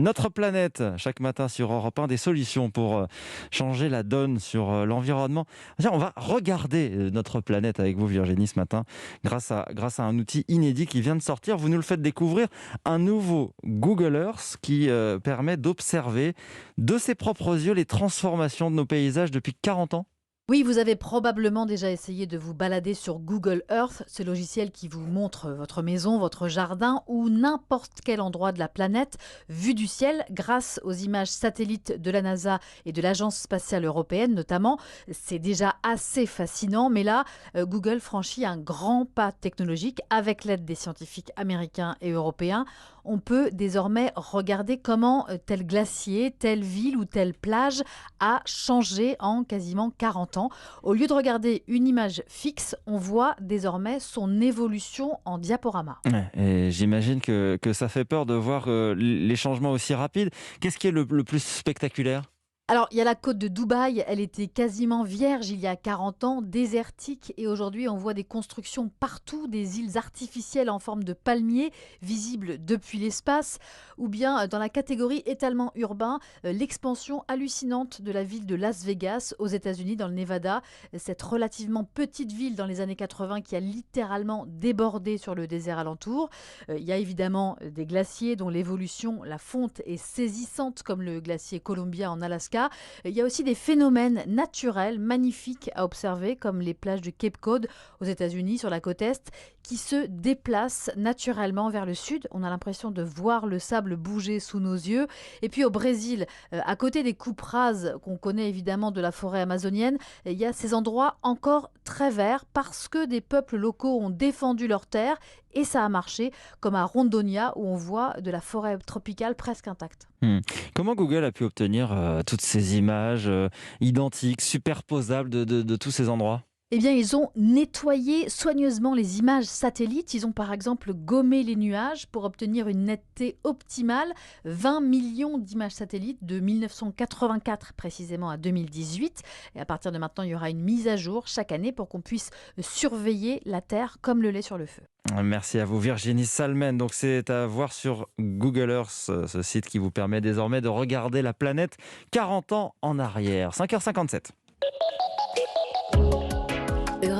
Notre planète, chaque matin sur Europe 1, des solutions pour changer la donne sur l'environnement. Tiens, on va regarder notre planète avec vous, Virginie, ce matin, grâce à un outil inédit qui vient de sortir. Vous nous le faites découvrir, un nouveau Google Earth qui permet d'observer de ses propres yeux les transformations de nos paysages depuis 40 ans. Oui, vous avez probablement déjà essayé de vous balader sur Google Earth, ce logiciel qui vous montre votre maison, votre jardin ou n'importe quel endroit de la planète vu du ciel grâce aux images satellites de la NASA et de l'Agence spatiale européenne notamment. C'est déjà assez fascinant, mais là, Google franchit un grand pas technologique avec l'aide des scientifiques américains et européens. On peut désormais regarder comment tel glacier, telle ville ou telle plage a changé en quasiment 40 ans. Au lieu de regarder une image fixe, on voit désormais son évolution en diaporama. Ouais, et j'imagine que ça fait peur de voir les changements aussi rapides. Qu'est-ce qui est le plus spectaculaire? Alors, il y a la côte de Dubaï, elle était quasiment vierge il y a 40 ans, désertique, et aujourd'hui on voit des constructions partout, des îles artificielles en forme de palmiers, visibles depuis l'espace, ou bien dans la catégorie étalement urbain, l'expansion hallucinante de la ville de Las Vegas aux États-Unis, dans le Nevada, cette relativement petite ville dans les années 80 qui a littéralement débordé sur le désert alentour. Il y a évidemment des glaciers dont l'évolution, la fonte est saisissante, comme le glacier Columbia en Alaska. Il y a aussi des phénomènes naturels magnifiques à observer, comme les plages du Cape Cod aux États-Unis, sur la côte Est, qui se déplacent naturellement vers le sud. On a l'impression de voir le sable bouger sous nos yeux. Et puis au Brésil, à côté des coupes rases qu'on connaît évidemment de la forêt amazonienne, il y a ces endroits encore très verts parce que des peuples locaux ont défendu leurs terres et ça a marché, comme à Rondonia où on voit de la forêt tropicale presque intacte. Hmm. Comment Google a pu obtenir toutes ces images identiques, superposables de tous ces endroits? Eh bien, ils ont nettoyé soigneusement les images satellites. Ils ont par exemple gommé les nuages pour obtenir une netteté optimale. 20 millions d'images satellites de 1984 précisément à 2018. Et à partir de maintenant, il y aura une mise à jour chaque année pour qu'on puisse surveiller la Terre comme le lait sur le feu. Merci à vous, Virginie Salmen. Donc, c'est à voir sur Google Earth, ce site qui vous permet désormais de regarder la planète 40 ans en arrière. 5h57.